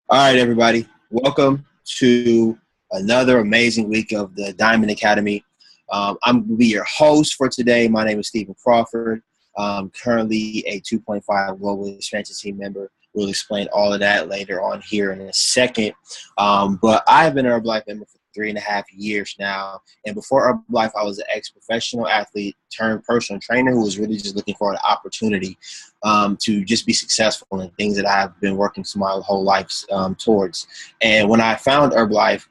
All right, everybody. Welcome to another amazing week of the Diamond Academy. I'm going to be your host for today. My name is Stephen Crawford. I'm currently a 2.5 Global Expansion Team member. We'll explain all of that later on here in a second. But I've been an Herbalife member for 3.5 years now. And before Herbalife, I was an ex-professional athlete turned personal trainer who was really just looking for an opportunity to just be successful in things that I've been working my whole life towards. And when I found Herbalife,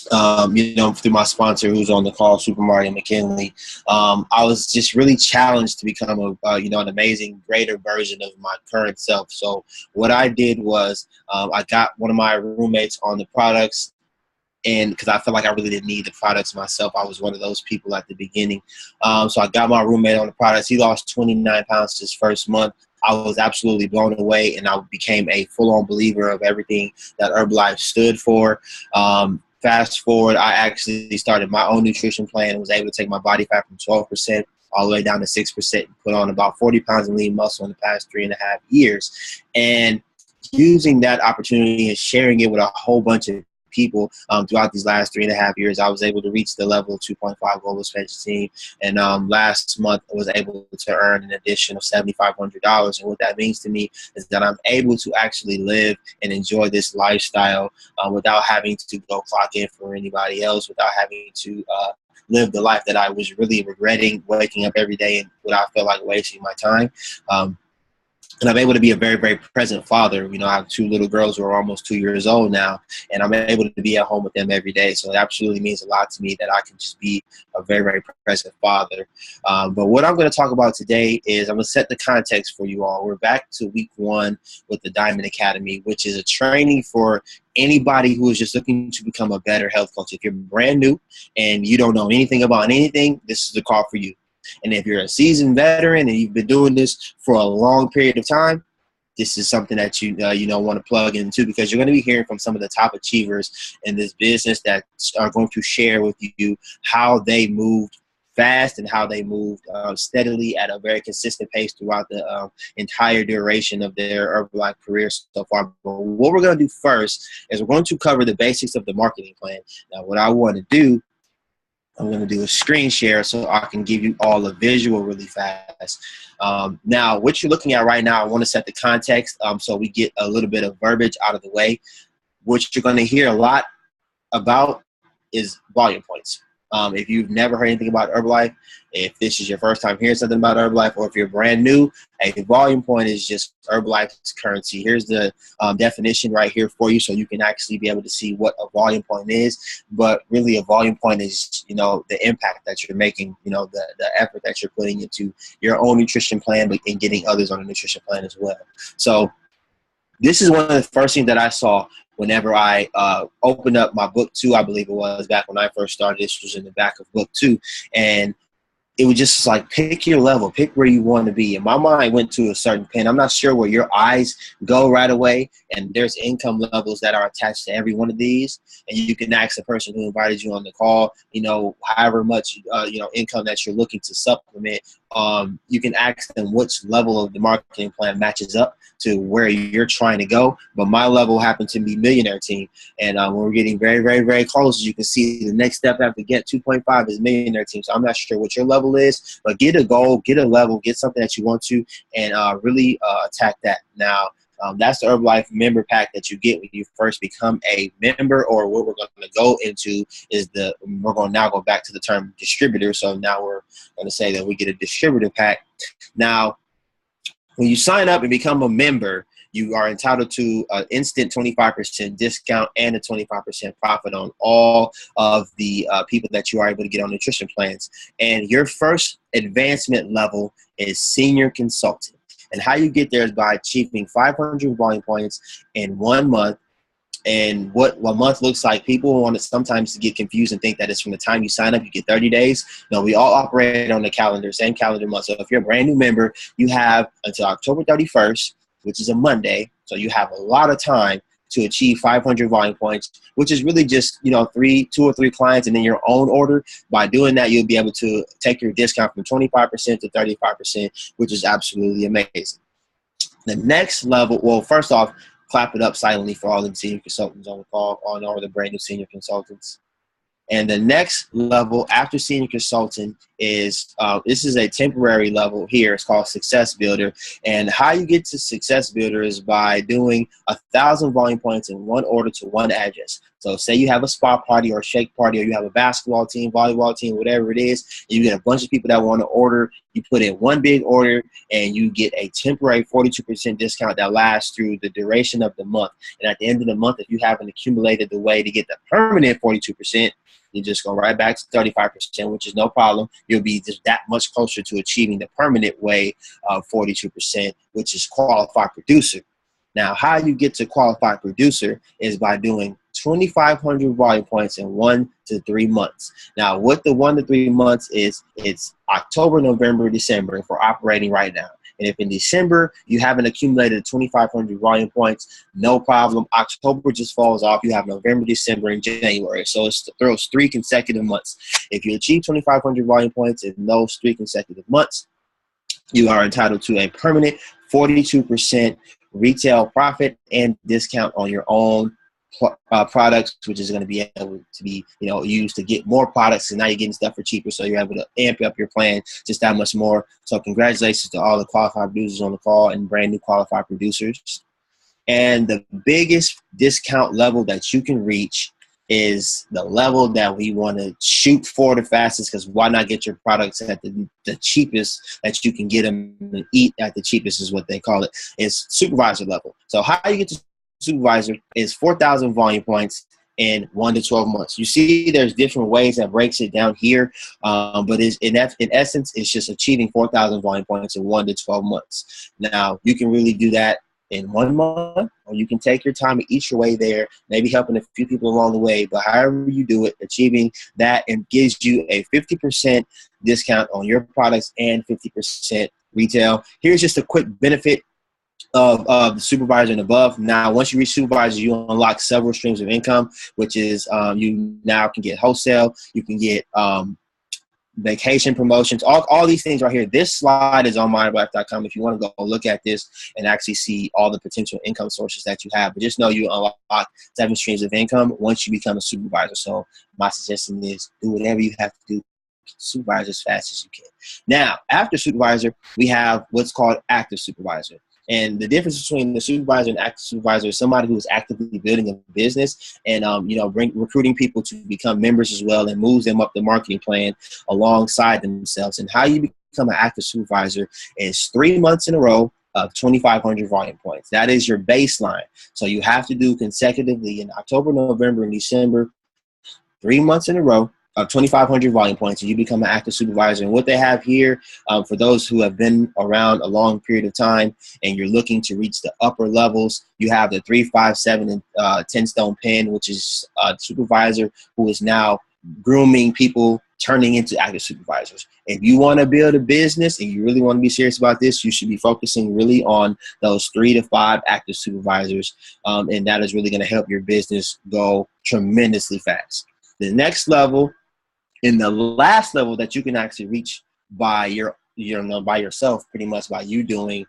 through my sponsor who's on the call, Super Mario McKinley, I was just really challenged to become an amazing, greater version of my current self. So what I did was I got one of my roommates on the products. And because I felt like I really didn't need the products myself, I was one of those people at the beginning. So I got my roommate on the products. He lost 29 pounds his first month. I was absolutely blown away, and I became a full-on believer of everything that Herbalife stood for. Fast forward, I actually started my own nutrition plan and was able to take my body fat from 12% all the way down to 6% and put on about 40 pounds of lean muscle in the past 3.5 years. And using that opportunity and sharing it with a whole bunch of people throughout these last 3.5 years, I was able to reach the level of 2.5 Global Expansion Team. And last month, I was able to earn an addition of $7,500. And what that means to me is that I'm able to actually live and enjoy this lifestyle without having to go clock in for anybody else, without having to live the life that I was really regretting, waking up every day and what I felt like wasting my time. And I'm able to be a very, very present father. I have two little girls who are almost 2 years old now, and I'm able to be at home with them every day. So it absolutely means a lot to me that I can just be a very, very present father. But what I'm going to talk about today is I'm going to set the context for you all. We're back to week 1 with the Diamond Academy, which is a training for anybody who is just looking to become a better health coach. If you're brand new and you don't know anything about anything, this is the call for you. And if you're a seasoned veteran and you've been doing this for a long period of time, this is something that you want to plug into, because you're going to be hearing from some of the top achievers in this business that are going to share with you how they moved fast and how they moved steadily at a very consistent pace throughout the entire duration of their Herbalife career so far. But what we're going to do first is we're going to cover the basics of the marketing plan. Now, what I want to do, I'm going to do a screen share so I can give you all a visual really fast. Now, what you're looking at right now, I want to set the context so we get a little bit of verbiage out of the way. What you're going to hear a lot about is volume points. If you've never heard anything about Herbalife, if this is your first time hearing something about Herbalife, or if you're brand new, a volume point is just Herbalife's currency. Here's the definition right here for you, so you can actually be able to see what a volume point is. But really, a volume point is, the impact that you're making, the effort that you're putting into your own nutrition plan, but in getting others on a nutrition plan as well. So this is one of the first things that I saw whenever I opened up my book 2, I believe it was, back when I first started. This was in the back of book 2. And it was just like, pick your level, pick where you want to be. And my mind went to a certain pin. I'm not sure where your eyes go right away. And there's income levels that are attached to every one of these. And you can ask the person who invited you on the call, however much, income that you're looking to supplement. You can ask them which level of the marketing plan matches up to where you're trying to go. But my level happened to be Millionaire Team. And when we're getting very, very, very close, as you can see, the next step after get 2.5 is Millionaire Team. So I'm not sure what your level is, but get a goal, get a level, get something that you want to, and really attack that. Now, that's the Herbalife member pack that you get when you first become a member. Or what we're going to go into is we're going to now go back to the term distributor. So now we're going to say that we get a distributor pack. Now, when you sign up and become a member, you are entitled to an instant 25% discount and a 25% profit on all of the people that you are able to get on nutrition plans. And your first advancement level is senior consultant. And how you get there is by achieving 500 volume points in 1 month. And what a month looks like, people want to sometimes get confused and think that it's from the time you sign up, you get 30 days. No, we all operate on the calendar, same calendar month. So if you're a brand new member, you have until October 31st, which is a Monday. So you have a lot of time to achieve 500 volume points, which is really just, 2 or 3 clients and then your own order. By doing that, you'll be able to take your discount from 25% to 35%, which is absolutely amazing. The next level, well, first off, clap it up silently for all the senior consultants on the call, on all the brand new senior consultants. And the next level after senior consultant is, this is a temporary level here. It's called Success Builder. And how you get to Success Builder is by doing 1,000 volume points in one order to one address. So say you have a spa party or a shake party, or you have a basketball team, volleyball team, whatever it is, and you get a bunch of people that want to order. You put in one big order and you get a temporary 42% discount that lasts through the duration of the month. And at the end of the month, if you haven't accumulated the way to get the permanent 42%, you just go right back to 35%, which is no problem. You'll be just that much closer to achieving the permanent way of 42%, which is qualified producer. Now, how you get to qualified producer is by doing 2,500 volume points in 1 to 3 months. Now, what the 1 to 3 months is, it's October, November, December, if we're operating right now. And if in December you haven't accumulated 2,500 volume points, no problem. October just falls off. You have November, December, and January. So it's those 3 consecutive months. If you achieve 2,500 volume points in those 3 consecutive months, you are entitled to a permanent 42% retail profit and discount on your own products, which is going to be able to be, used to get more products. And now you're getting stuff for cheaper, so you're able to amp up your plan just that much more. So congratulations to all the qualified producers on the call and brand new qualified producers. And the biggest discount level that you can reach is the level that we want to shoot for the fastest, because why not get your products at the cheapest that you can get them and eat at the cheapest is what they call it. It's supervisor level. So how you get to supervisor is 4,000 volume points in 1 to 12 months. You see there's different ways that breaks it down here, but in essence, it's just achieving 4,000 volume points in 1 to 12 months. Now, you can really do that in 1 month, or you can take your time and eat your way there, maybe helping a few people along the way, but however you do it, achieving that and gives you a 50% discount on your products and 50% retail. Here's just a quick benefit of the supervisor and above. Now, once you reach supervisor, you unlock several streams of income, which is you now can get wholesale, you can get vacation promotions, all these things right here. This slide is on mindlife.com if you want to go look at this and actually see all the potential income sources that you have. But just know you unlock 7 streams of income once you become a supervisor. So my suggestion is do whatever you have to do, supervise as fast as you can. Now, after supervisor, we have what's called active supervisor. And the difference between the supervisor and active supervisor is somebody who is actively building a business and, recruiting people to become members as well, and moves them up the marketing plan alongside themselves. And how you become an active supervisor is 3 months in a row of 2,500 volume points. That is your baseline. So you have to do consecutively in October, November, and December, 3 months in a row of 2,500 volume points, and you become an active supervisor. And what they have here, for those who have been around a long period of time and you're looking to reach the upper levels, you have the 3, 5, 7, and 10 stone pen, which is a supervisor who is now grooming people turning into active supervisors. If you want to build a business and you really want to be serious about this, you should be focusing really on those 3 to 5 active supervisors, and that is really going to help your business go tremendously fast. The next level, and the last level that you can actually reach by by yourself, pretty much by you doing,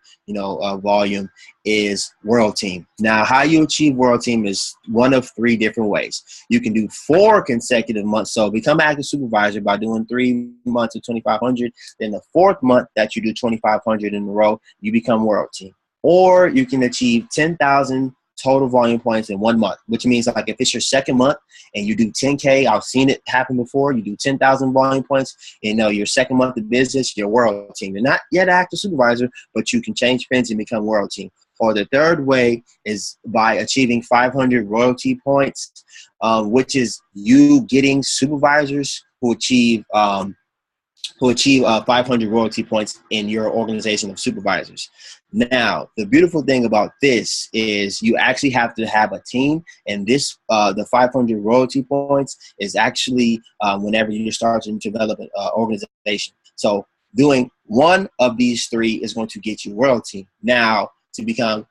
volume, is World Team. Now, how you achieve World Team is one of 3 different ways. You can do 4 consecutive months. So become active supervisor by doing 3 months of 2,500. Then the 4th month that you do 2,500 in a row, you become World Team. Or you can achieve 10,000 total volume points in 1 month, which means like if it's your 2nd month and you do 10K, I've seen it happen before, you do 10,000 volume points, your 2nd month of business, you're World Team. You're not yet active supervisor, but you can change pins and become World Team. Or the 3rd way is by achieving 500 royalty points, which is you getting supervisors who achieve 500 royalty points in your organization of supervisors. Now, the beautiful thing about this is you actually have to have a team, and this the 500 royalty points is actually whenever you start to develop an organization. So doing one of these 3 is going to get you World Team. Now, to become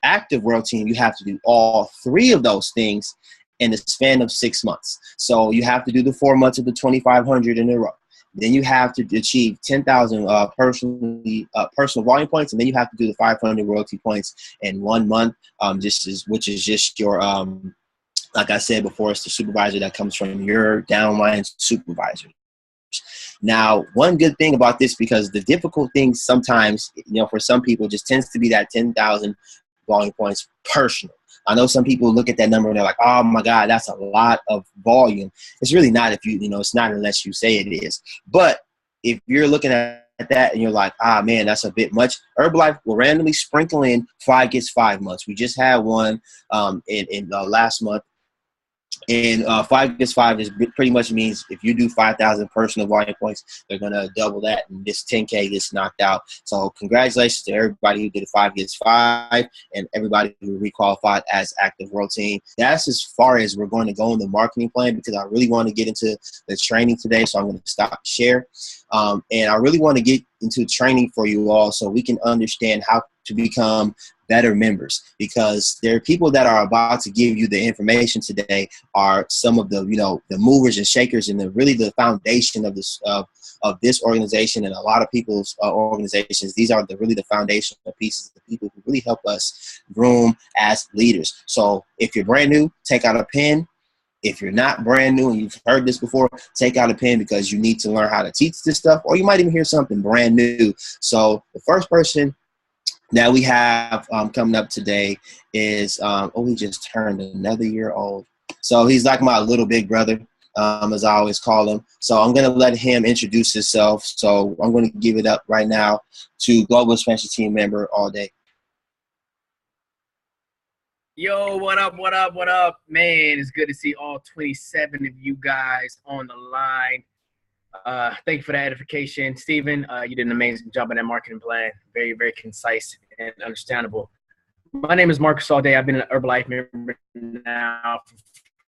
active World Team, you have to do all 3 of those things in the span of 6 months. So you have to do the 4 months of the 2,500 in a row. Then you have to achieve 10,000 personal volume points, and then you have to do the 500 royalty points in 1 month. Which is just your like I said before, it's the supervisor that comes from your downline supervisor. Now, one good thing about this, because the difficult thing sometimes, for some people, just tends to be that 10,000 volume points personal. I know some people look at that number and they're like, oh my God, that's a lot of volume. It's really not it's not unless you say it is. But if you're looking at that and you're like, man, that's a bit much, Herbalife will randomly sprinkle in 5 gets 5 months. We just had one in last month. And 5 gets 5 is pretty much means if you do 5,000 personal volume points, they're going to double that, and this 10K gets knocked out. So congratulations to everybody who did a 5 gets 5 and everybody who requalified as active world team. That's as far as we're going to go in the marketing plan, because I really want to get into the training today. So I'm going to stop and share. And I really want to get into training for you all so we can understand how to become better members, because there are people that are about to give you the information today are some of the the movers and shakers and really the foundation of this organization and a lot of people's organizations. These are really the foundational pieces, the people who really help us groom as leaders. So if you're brand new, take out a pen. If you're not brand new and you've heard this before, take out a pen, because you need to learn how to teach this stuff, or you might even hear something brand new. So the first person that we have coming up today is, he just turned another year old. So he's like my little big brother, as I always call him. So I'm going to let him introduce himself. So I'm going to give it up right now to Global Expansion Team member AllDay. Yo, what up, what up, what up? Man, it's good to see all 27 of you guys on the line. Thank you for the edification. Steven, you did an amazing job on that marketing plan. Very, very concise and understandable. My name is Marquis AllDay. I've been an Herbalife member now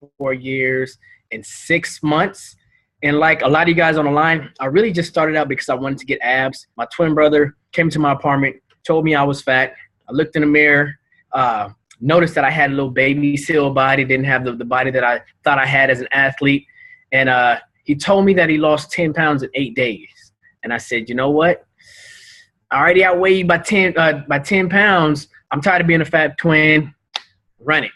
for 4 years and 6 months. And like a lot of you guys on the line, I really just started out because I wanted to get abs. My twin brother came to my apartment, told me I was fat. I looked in the mirror, noticed that I had a little baby seal body, didn't have the body that I thought I had as an athlete. And he told me that he lost 10 pounds in 8 days. And I said, you know what? I already outweigh you by 10 pounds. I'm tired of being a fat twin. Run it.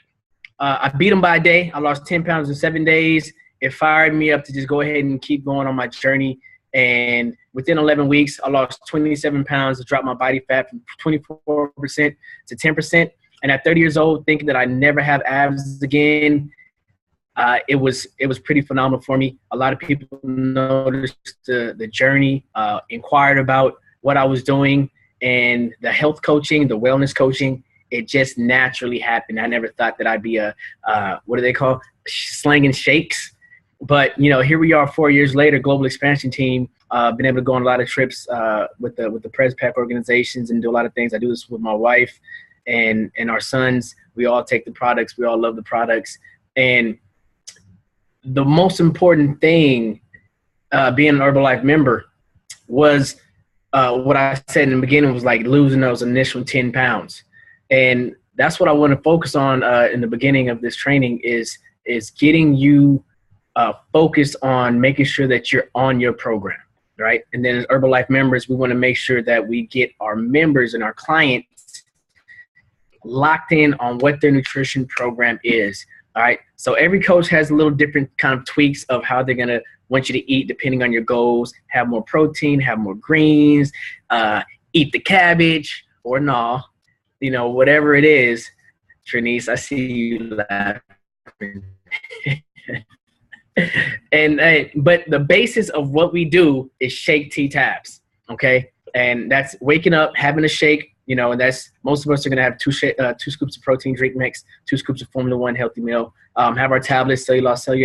I beat him by a day. I lost 10 pounds in 7 days. It fired me up to just go ahead and keep going on my journey. And within 11 weeks, I lost 27 pounds to drop my body fat from 24% to 10%. And at 30 years old, thinking that I never have abs again, it was pretty phenomenal for me. A lot of people noticed the journey, inquired about what I was doing, and the health coaching, the wellness coaching. It just naturally happened. I never thought that I'd be what do they call, slanging shakes. But here we are 4 years later, global expansion team. Been able to go on a lot of trips with the Pres Pack organizations and do a lot of things. I do this with my wife and our sons. We all take the products. We all love the products. And the most important thing being an Herbalife member was what I said in the beginning, was like losing those initial 10 pounds. And that's what I want to focus on in the beginning of this training is getting you focused on making sure that you're on your program, right? And then as Herbalife members, we want to make sure that we get our members and our clients locked in on what their nutrition program is. All right. So every coach has a little different kind of tweaks of how they're going to want you to eat depending on your goals. Have more protein, have more greens, eat the cabbage or no, whatever it is. Trinice, I see you laughing. But the basis of what we do is shake T-tabs. Okay. And that's waking up, having a shake. And that's, most of us are going to have 2 scoops of protein drink mix, 2 scoops of Formula 1 healthy meal, have our tablets, cellulose, cell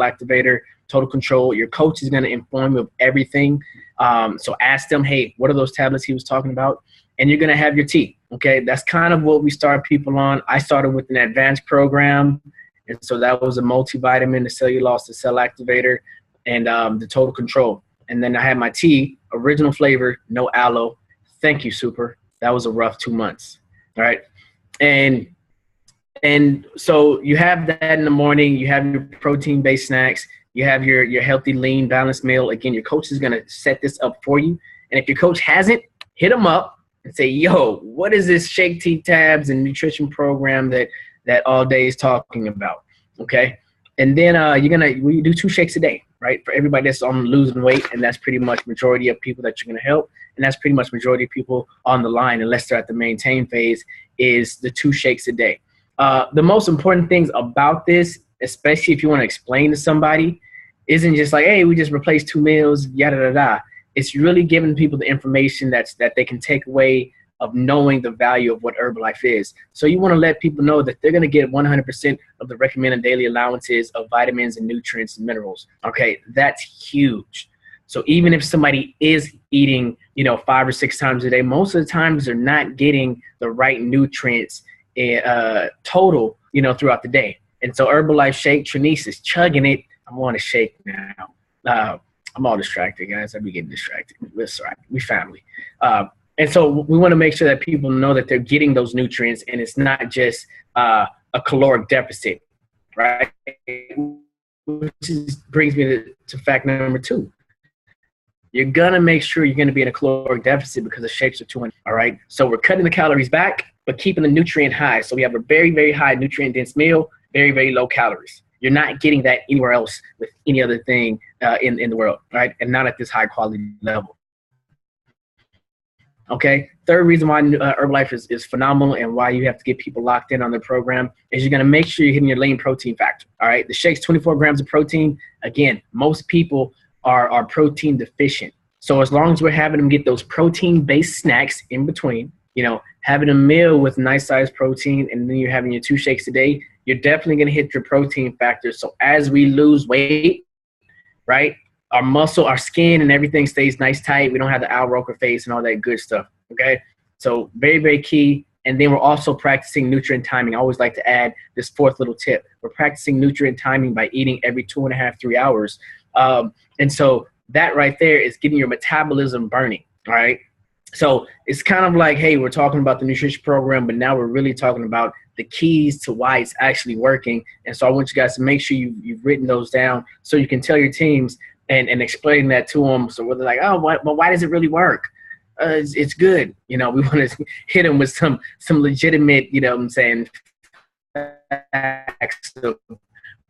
activator, total control. Your coach is going to inform you of everything. So ask them, hey, what are those tablets he was talking about? And you're going to have your tea. Okay. That's kind of what we start people on. I started with an advanced program. And so that was a multivitamin, the cellulose, the cell activator, and the total control. And then I had my tea, original flavor, no aloe. Thank you, Super. That was a rough 2 months. All right. And so you have that in the morning, you have your protein-based snacks, You have your healthy, lean, balanced meal. Again, your coach is going to set this up for you. And if your coach hasn't, hit them up and say, yo, what is this Shake T-Tabs and nutrition program that AllDay is talking about? Okay. And then we do 2 shakes a day, right? For everybody that's on losing weight, and that's pretty much majority of people that you're going to help. And that's pretty much majority of people on the line, unless they're at the maintain phase, is the 2 shakes a day. The most important things about this, especially if you want to explain to somebody, isn't just like, hey, we just replaced 2 meals, yada, yada, yada. It's really giving people the information that they can take away of knowing the value of what Herbalife is. So you want to let people know that they're going to get 100% of the recommended daily allowances of vitamins and nutrients and minerals. Okay, that's huge. So even if somebody is eating, 5 or 6 times a day, most of the times they're not getting the right nutrients total, throughout the day. And so Herbalife Shake, Trinice is chugging it. I'm on a shake now. I'm all distracted, guys. I be getting distracted. That's all right. We family. And so we want to make sure that people know that they're getting those nutrients, and it's not just a caloric deficit, right? Which brings me to fact number 2. You're going to make sure you're going to be in a caloric deficit because the shakes are 200, all right? So we're cutting the calories back, but keeping the nutrient high. So we have a very, very high nutrient-dense meal, very, very low calories. You're not getting that anywhere else with any other thing in the world, right? And not at this high-quality level. Okay, third reason why Herbalife is phenomenal and why you have to get people locked in on their program is you're going to make sure you're hitting your lean protein factor. All right, the shake's 24 grams of protein. Again, most people are protein deficient. So as long as we're having them get those protein-based snacks in between, having a meal with nice sized protein, and then you're having your 2 shakes a day, you're definitely going to hit your protein factor. So as we lose weight, right, our muscle, our skin, and everything stays nice, tight. We don't have the Al Roker face and all that good stuff, okay? So very, very key. And then we're also practicing nutrient timing. I always like to add this 4th little tip. We're practicing nutrient timing by eating every 2.5, 3 hours. And so that right there is getting your metabolism burning, all right? So it's kind of like, hey, we're talking about the nutrition program, but now we're really talking about the keys to why it's actually working. And so I want you guys to make sure you've written those down so you can tell your teams and explain that to them. So they're like, oh, why does it really work? It's good. We want to hit them with some legitimate, facts of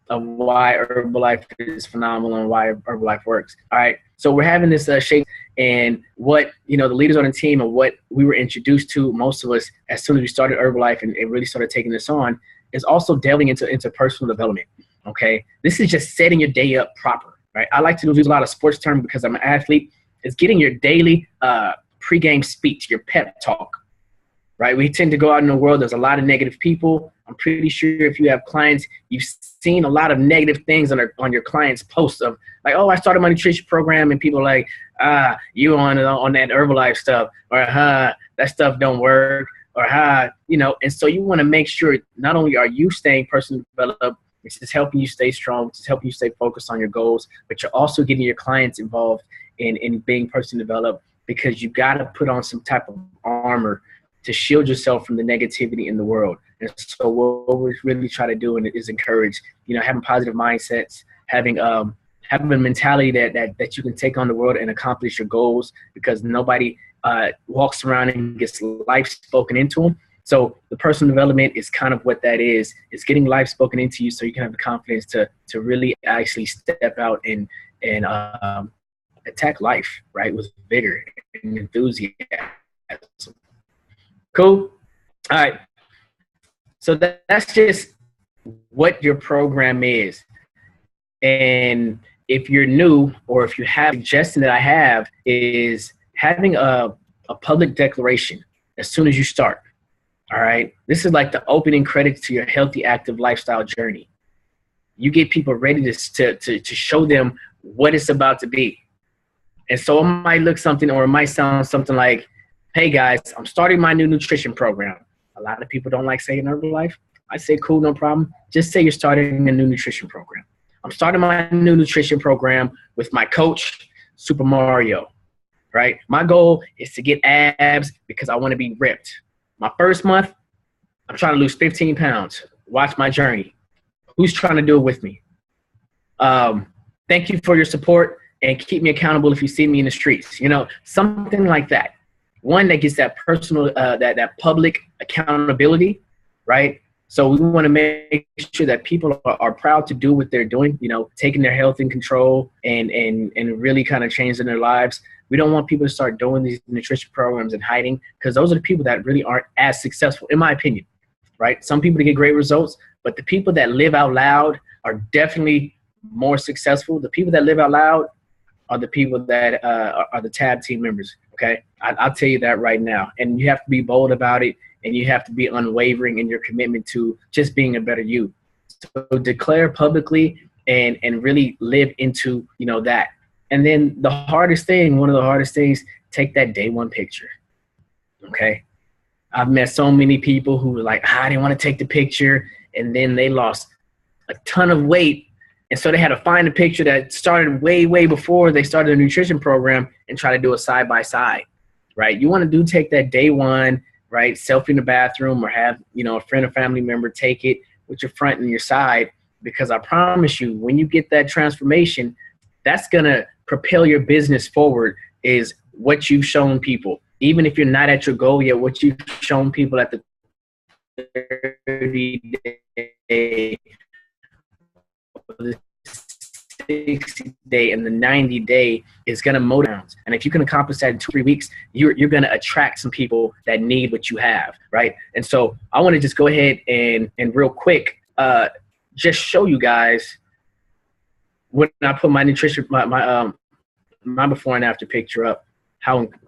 why Herbalife is phenomenal and why Herbalife works. All right. So we're having this shake, and what, the leaders on the team and what we were introduced to, most of us, as soon as we started Herbalife and really started taking this on, is also delving into personal development. Okay. This is just setting your day up proper. Right? I like to use a lot of sports terms because I'm an athlete. It's getting your daily pregame speech, your pep talk, right? We tend to go out in the world. There's a lot of negative people. I'm pretty sure if you have clients, you've seen a lot of negative things on your clients' posts of like, oh, I started my nutrition program, and people are like, you on that Herbalife stuff, or that stuff don't work, or and so you want to make sure not only are you staying personally developed, which is helping you stay strong, which is helping you stay focused on your goals, but you're also getting your clients involved in being personally developed, because you got to put on some type of armor to shield yourself from the negativity in the world. And so what we really try to do is encourage, having positive mindsets, having a mentality that you can take on the world and accomplish your goals, because nobody walks around and gets life spoken into them. So the personal development is kind of what that is. It's getting life spoken into you so you can have the confidence to really actually step out and attack life, right, with vigor and enthusiasm. Cool? All right. So that's just what your program is. And if you're new, or if you have a suggestion that I have, is having a public declaration as soon as you start. All right. This is like the opening credits to your healthy, active lifestyle journey. You get people ready to show them what it's about to be. And so it might look something, or it might sound something like, hey guys, I'm starting my new nutrition program. A lot of people don't like saying Herbalife. I say, cool, no problem. Just say you're starting a new nutrition program. I'm starting my new nutrition program with my coach, Super Mario, right? My goal is to get abs because I want to be ripped. My first month, I'm trying to lose 15 pounds. Watch my journey. Who's trying to do it with me? Thank you for your support, and keep me accountable if you see me in the streets. You know, something like that. One that gets that personal, that public accountability, right? So we want to make sure that people are proud to do what they're doing, you know, taking their health in control and really kind of changing their lives. We don't want people to start doing these nutrition programs and hiding, because those are the people that really aren't as successful, in my opinion, right? Some people get great results, but the people that live out loud are definitely more successful. The people that live out loud are the people that are the tab team members, okay? I'll tell you that right now. And you have to be bold about it, and you have to be unwavering in your commitment to just being a better you. So declare publicly and really live into, you know, that. And then the hardest thing, one of the hardest things, take that day one picture, okay? I've met so many people who were like, I didn't want to take the picture, and then they lost a ton of weight. And so they had to find a picture that started way, way before they started a nutrition program and try to do a side-by-side, right? You want to take that day one, right, selfie in the bathroom, or have, you know, a friend or family member take it with your front and your side, because I promise you, when you get that transformation, that's going to propel your business forward, is what you've shown people. Even if you're not at your goal yet, what you've shown people at the 30-day, the 60-day, and the 90-day is going to motivate. And if you can accomplish that in 2-3 weeks, you're going to attract some people that need what you have, right? And so I want to just go ahead and real quick just show you guys when I put my nutrition, my before and after picture up,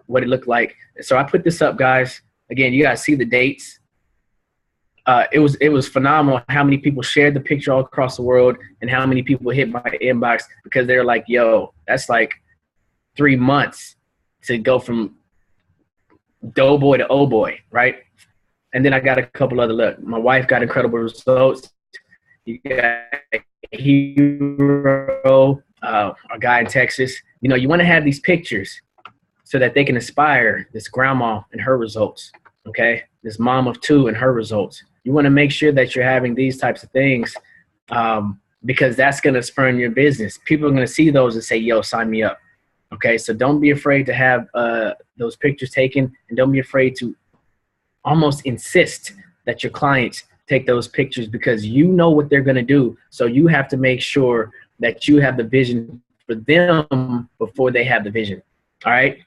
what it looked like. So I put this up, guys. Again, you guys see the dates. It was phenomenal how many people shared the picture all across the world, and how many people hit my inbox because they're like, yo, that's like 3 months to go from doughboy to oh boy, right? And then I got a couple other, look, my wife got incredible results. You got Hero, a guy in Texas. You know, you want to have these pictures so that they can inspire this grandma and her results, okay? This mom of 2 and her results. You want to make sure that you're having these types of things because that's going to spur your business. People are going to see those and say, yo, sign me up, okay? So don't be afraid to have those pictures taken, and don't be afraid to almost insist that your clients take those pictures, because you know what they're going to do. So you have to make sure that you have the vision for them before they have the vision. All right.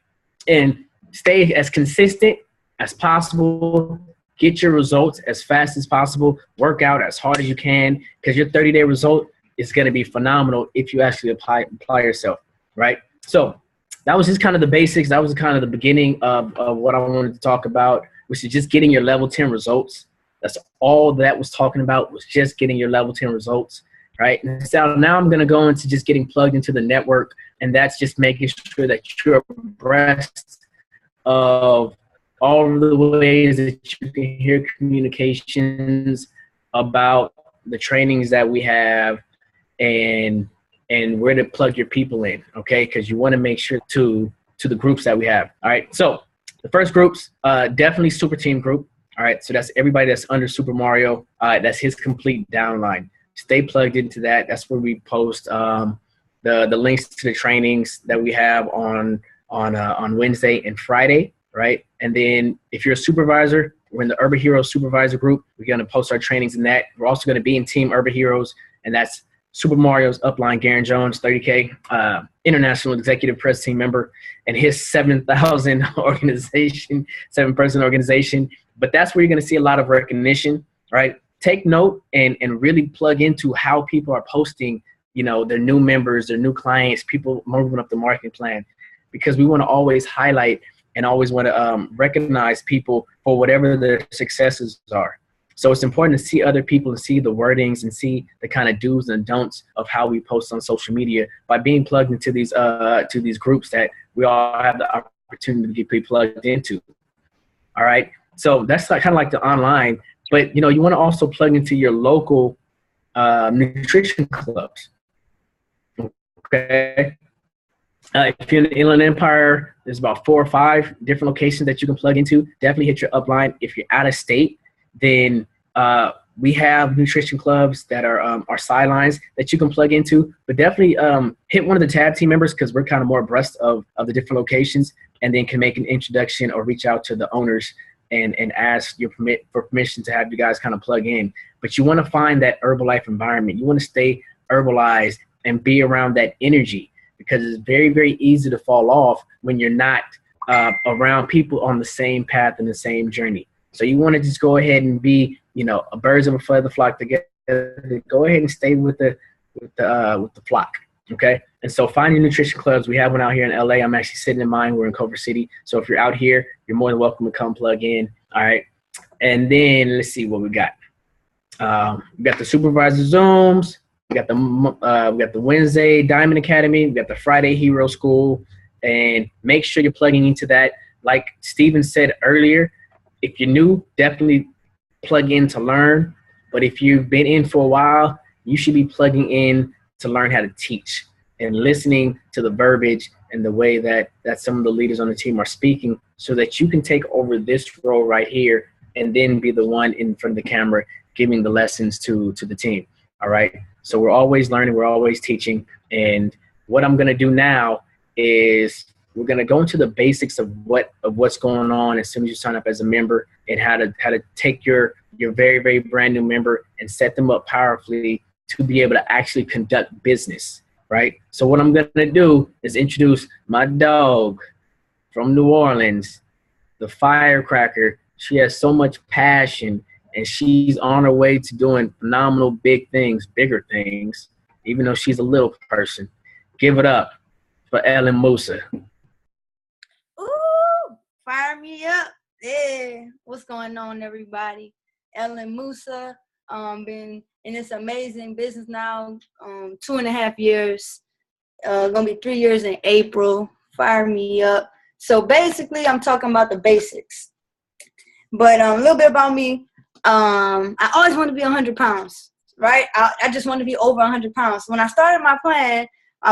And stay as consistent as possible. Get your results as fast as possible. Work out as hard as you can, because your 30-day result is going to be phenomenal if you actually apply yourself. Right. So that was just kind of the basics. That was kind of the beginning of what I wanted to talk about, which is just getting your level 10 results. That's all that was talking about, was just getting your level 10 results, right? And so now I'm going to go into just getting plugged into the network, and that's just making sure that you're abreast of all of the ways that you can hear communications about the trainings that we have, and where to plug your people in, okay? Because you want to make sure to the groups that we have, all right? So the first group's definitely Super Team Group. All right, so that's everybody that's under Super Mario. That's his complete downline. Stay plugged into that. That's where we post the links to the trainings that we have on Wednesday and Friday, right? And then if you're a supervisor, we're in the Urban Heroes Supervisor Group. We're going to post our trainings in that. We're also going to be in Team Urban Heroes, and that's Super Mario's upline, Garen Jones, 30K, international executive press team member, and his 7,000 organization, 7-person organization. But that's where you're going to see a lot of recognition, right? Take note and really plug into how people are posting, you know, their new members, their new clients, people moving up the marketing plan, because we want to always highlight and always want to recognize people for whatever their successes are. So it's important to see other people and see the wordings and see the kind of do's and don'ts of how we post on social media by being plugged into these groups that we all have the opportunity to be plugged into. All right. So that's like, kind of like the online, but you know, you want to also plug into your local nutrition clubs. Okay. If you're in the Inland Empire, there's about 4 or 5 different locations that you can plug into. Definitely hit your upline. If you're out of state, then we have nutrition clubs that are our sidelines that you can plug into, but definitely hit one of the tab team members because we're kind of more abreast of the different locations, and then can make an introduction or reach out to the owners and ask for permission to have you guys kind of plug in. But you want to find that Herbalife environment. You want to stay herbalized and be around that energy, because it's very, very easy to fall off when you're not around people on the same path and the same journey. So you want to just go ahead and be, a birds of a feather flock together. Go ahead and stay with the flock. Okay. And so find your nutrition clubs. We have one out here in LA. I'm actually sitting in mine. We're in Culver City. So if you're out here, you're more than welcome to come plug in. All right. And then let's see what we got. We got the supervisor Zooms. We got the Wednesday Diamond Academy. We got the Friday Hero School. And make sure you're plugging into that. Like Steven said earlier, if you're new, definitely plug in to learn. But if you've been in for a while, you should be plugging in to learn how to teach and listening to the verbiage and the way that some of the leaders on the team are speaking, so that you can take over this role right here and then be the one in front of the camera giving the lessons to the team. All right. So we're always learning. We're always teaching. And what I'm going to do now is we're going to go into the basics of what's going on as soon as you sign up as a member, and how to take your very, very brand new member and set them up powerfully to be able to actually conduct business, right? So what I'm going to do is introduce my dog from New Orleans, the firecracker. She has so much passion, and she's on her way to doing phenomenal bigger things, even though she's a little person. Give it up for Ellen Musa. Ooh, fire me up. Yeah. What's going on, everybody? Ellen Musa. Been in this amazing business now 2.5 years. Gonna be 3 years in April. Fire me up. So basically, I'm talking about the basics. But a little bit about me. I always wanted to be 100 pounds, right? I just wanted to be over 100 pounds. When I started my plan,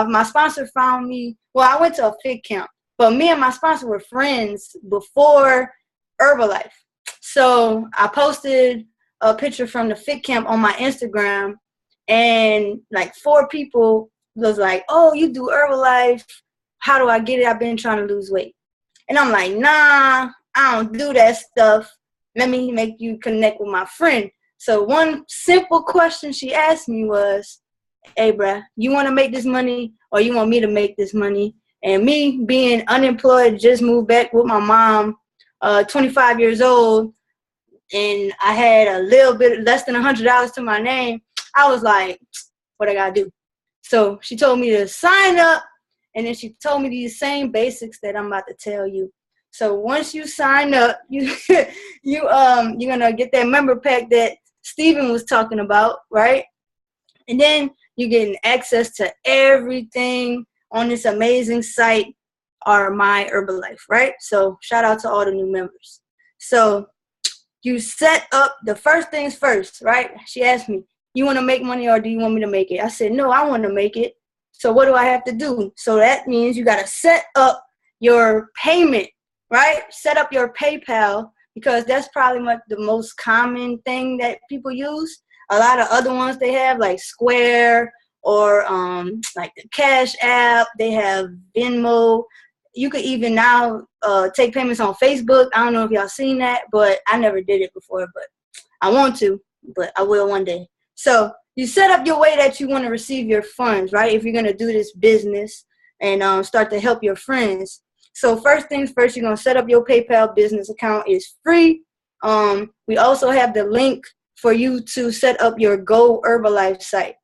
my sponsor found me. Well, I went to a fit camp, but me and my sponsor were friends before Herbalife. So I posted a picture from the fit camp on my Instagram, and like 4 people was like, "Oh, you do Herbalife? How do I get it? I've been trying to lose weight." And I'm like, "Nah, I don't do that stuff. Let me make you connect with my friend." So one simple question she asked me was, "Hey, bruh, you want to make this money, or you want me to make this money?" And me being unemployed, just moved back with my mom, 25 years old, and I had a little bit less than $100 to my name, I was like, what I got to do? So she told me to sign up, and then she told me these same basics that I'm about to tell you. So once you sign up, you're gonna get that member pack that Steven was talking about, right? And then you're getting access to everything on this amazing site, or My Herbalife, right? So shout out to all the new members. So you set up the first things first, right? She asked me, "You want to make money, or do you want me to make it?" I said, "No, I want to make it. So what do I have to do?" So that means you got to set up your payment, right? Set up your PayPal, because that's probably the most common thing that people use. A lot of other ones they have, like Square, or like the Cash App. They have Venmo. You could even now take payments on Facebook. I don't know if y'all seen that, but I never did it before, but I want to, but I will one day. So you set up your way that you want to receive your funds, right? If you're going to do this business and start to help your friends. So first things first, you're going to set up your PayPal business account. It's free. We also have the link for you to set up your Go Herbalife site.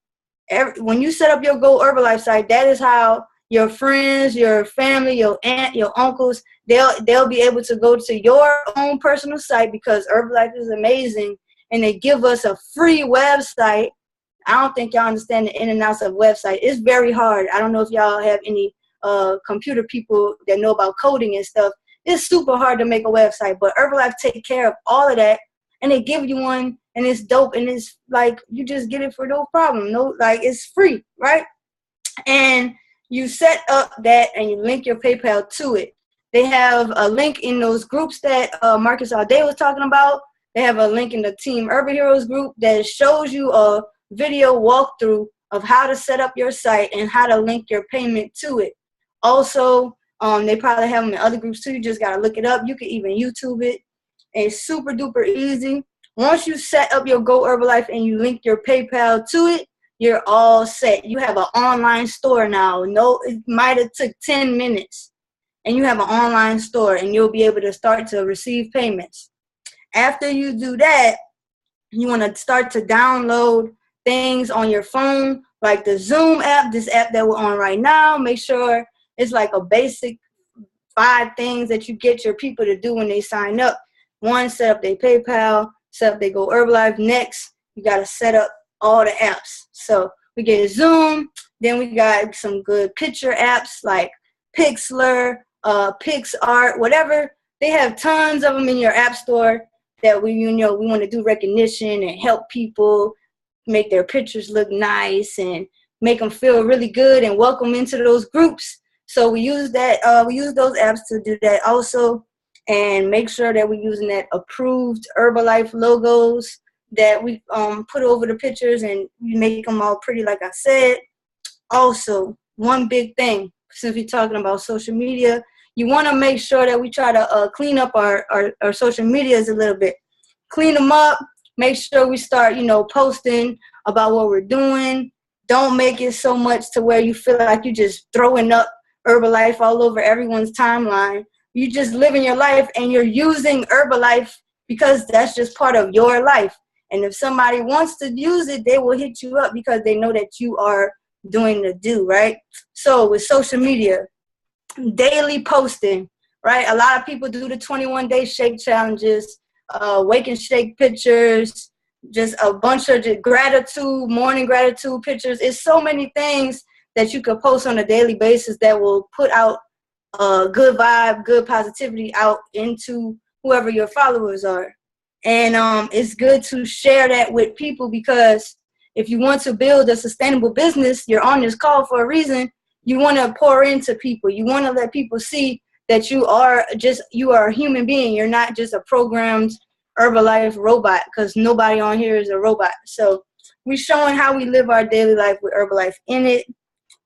When you set up your Go Herbalife site, that is how your friends, your family, your aunt, your uncles, they'll be able to go to your own personal site, because Herbalife is amazing, and they give us a free website. I don't think y'all understand the in and outs of website. It's very hard. I don't know if y'all have any computer people that know about coding and stuff. It's super hard to make a website, but Herbalife take care of all of that, and they give you one, and it's dope, and it's like you just get it for no problem. No, like it's free, right? And you set up that, and you link your PayPal to it. They have a link in those groups that Marquis AllDay was talking about. they have a link in the Team Urban Heroes group that shows you a video walkthrough of how to set up your site and how to link your payment to it. Also, they probably have them in other groups too. You just got to look it up. You can even YouTube it. It's super duper easy. Once you set up your Go Herbalife and you link your PayPal to it, you're all set. You have an online store now. No, it might have took 10 minutes. And you have an online store, and you'll be able to start to receive payments. After you do that, you want to start to download things on your phone, like the Zoom app, this app that we're on right now. Make sure it's like a basic 5 things that you get your people to do when they sign up. 1, set up their PayPal, set up their Go Herbalife. Next, you got to set up all the apps. So we get Zoom, then we got some good picture apps like Pixlr, PixArt, whatever. They have tons of them in your app store that we want to do recognition and help people make their pictures look nice and make them feel really good and welcome into those groups. So we use that. We use those apps to do that also, and make sure that we're using that approved Herbalife logos that we put over the pictures, and we make them all pretty, like I said. Also, one big thing, since we're talking about social media, you want to make sure that we try to clean up our social medias a little bit. Clean them up. Make sure we start, posting about what we're doing. Don't make it so much to where you feel like you're just throwing up Herbalife all over everyone's timeline. You just living your life, and you're using Herbalife because that's just part of your life. And if somebody wants to use it, they will hit you up because they know that you are doing the do, right? So with social media, daily posting, right? A lot of people do the 21-day shake challenges, wake and shake pictures, just a bunch of gratitude, morning gratitude pictures. It's so many things that you could post on a daily basis that will put out good vibe, good positivity out into whoever your followers are. And it's good to share that with people, because if you want to build a sustainable business, you're on this call for a reason. You want to pour into people. You want to let people see that you are a human being. You're not just a programmed Herbalife robot, because nobody on here is a robot. So we're showing how we live our daily life with Herbalife in it.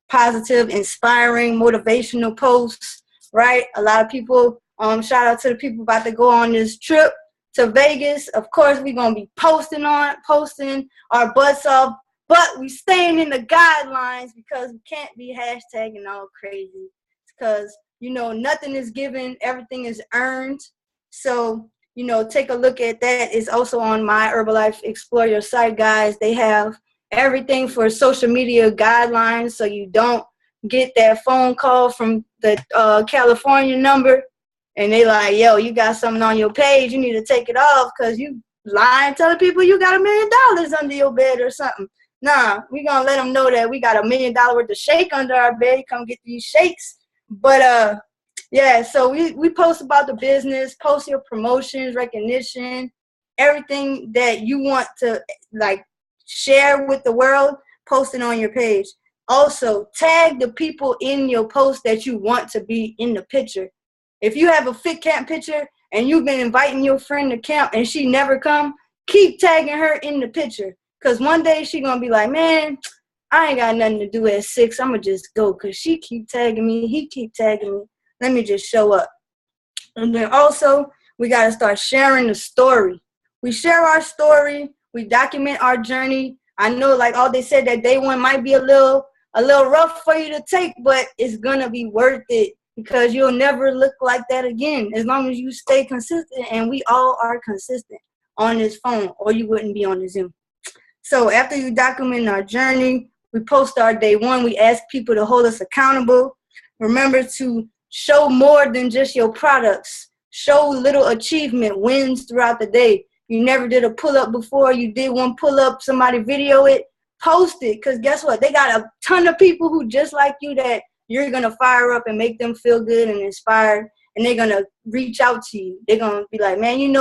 Positive, inspiring, motivational posts, right? A lot of people, shout out to the people about to go on this trip to Vegas. Of course, we're going to be posting our butts off, but we staying in the guidelines because we can't be hashtagging all crazy, because, nothing is given, everything is earned. So, take a look at that. It's also on my Herbalife Explore Your Site, guys. They have everything for social media guidelines, so you don't get that phone call from the California number and they like, yo, you got something on your page, you need to take it off because you lying, telling people you got $1 million under your bed or something. Nah, we gonna let them know that we got $1 million worth of shake under our bed. Come get these shakes. But yeah, so we post about the business, post your promotions, recognition, everything that you want to share with the world, post it on your page. Also, tag the people in your post that you want to be in the picture. If you have a fit camp picture and you've been inviting your friend to camp and she never come, keep tagging her in the picture. Because one day she going to be like, man, I ain't got nothing to do at 6. I'm going to just go because she keep tagging me. He keep tagging me. Let me just show up. And then also, we got to start sharing the story. We share our story. We document our journey. I know, like AllDay said, that day one might be a little rough for you to take, but it's going to be worth it because you'll never look like that again as long as you stay consistent, and we all are consistent on this phone, or you wouldn't be on the Zoom. So after you document our journey, we post our day one. We ask people to hold us accountable. Remember to show more than just your products. Show little achievement wins throughout the day. You never did a pull-up before. You did one pull-up, somebody video it, post it. Because guess what? They got a ton of people who just like you that you're going to fire up and make them feel good and inspired. And they're going to reach out to you. They're going to be like, man,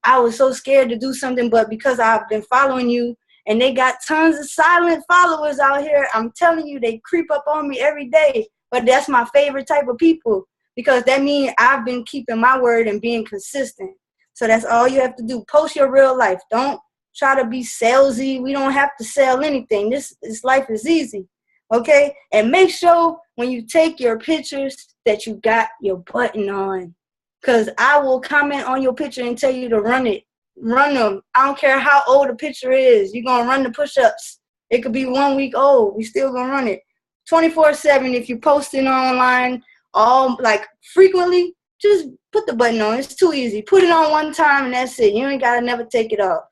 I was so scared to do something, but because I've been following you, and they got tons of silent followers out here, I'm telling you, they creep up on me every day. But that's my favorite type of people, because that means I've been keeping my word and being consistent. So that's all you have to do. Post your real life. Don't try to be salesy. We don't have to sell anything. This life is easy. Okay? And make sure when you take your pictures that you got your button on. Because I will comment on your picture and tell you to run it. Run them. I don't care how old the picture is. You're going to run the push-ups. It could be 1 week old. We still going to run it. 24/7, if you're posting online all like frequently, just put the button on. It's too easy. Put it on one time and that's it. You ain't got to never take it off.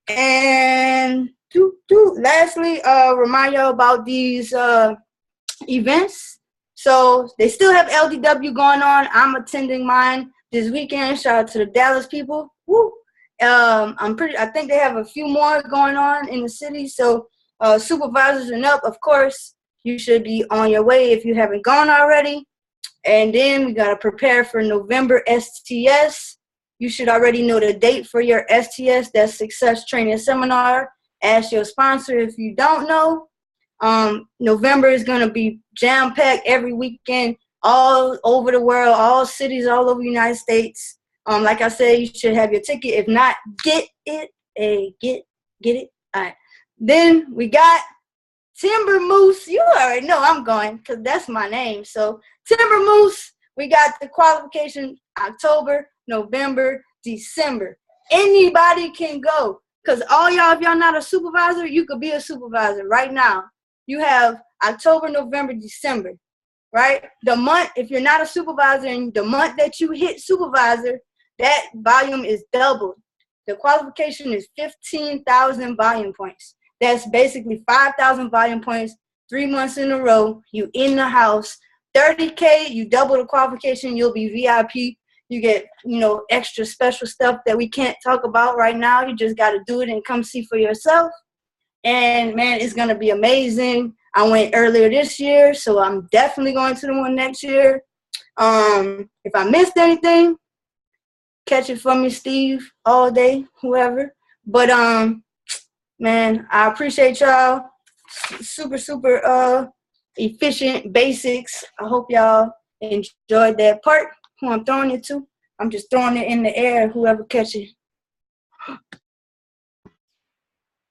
And lastly, remind y'all about these events. So they still have LDW going on. I'm attending mine this weekend. Shout out to the Dallas people. Woo. I think they have a few more going on in the city. So supervisors and up, of course, you should be on your way if you haven't gone already. And then we got to prepare for November STS. You should already know the date for your STS. That's Success Training Seminar. Ask your sponsor if you don't know. November is going to be jam-packed every weekend all over the world, all cities all over the United States. Like I said, you should have your ticket. If not, get it. Get it. All right. Then we got Timber Moose. You already know I'm going because that's my name. So Timber Moose, we got the qualification October, November, December. Anybody can go because all y'all, if y'all not a supervisor, you could be a supervisor right now. You have October, November, December, right? The month, if you're not a supervisor and the month that you hit supervisor, that volume is doubled. The qualification is 15,000 volume points. That's basically 5,000 volume points, 3 months in a row. You in the house. 30K, you double the qualification, you'll be VIP. You get, extra special stuff that we can't talk about right now. You just got to do it and come see for yourself. And, man, it's going to be amazing. I went earlier this year, so I'm definitely going to the one next year. If I missed anything, catch it for me, Steve, AllDay, whoever. But, man, I appreciate y'all. Super efficient basics. I hope y'all enjoyed that part. Who I'm throwing it to, I'm just throwing it in the air. Whoever catch it.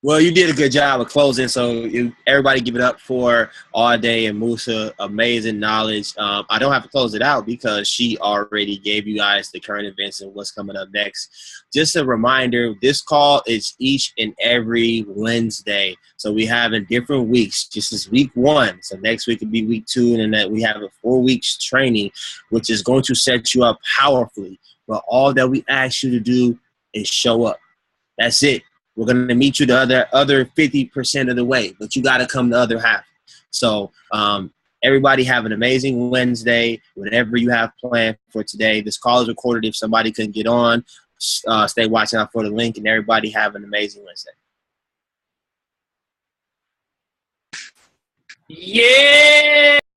Well, you did a good job of closing, so everybody give it up for AllDay and Musa. Amazing knowledge. I don't have to close it out because she already gave you guys the current events and what's coming up next. Just a reminder, this call is each and every Wednesday. So we have in different weeks. This is week 1. So next week will be week 2, and then we have a 4 weeks training, which is going to set you up powerfully. But all that we ask you to do is show up. That's it. We're going to meet you the other 50% of the way, but you got to come the other half. So everybody have an amazing Wednesday, whatever you have planned for today. This call is recorded if somebody couldn't get on. Stay watching out for the link, and everybody have an amazing Wednesday. Yeah.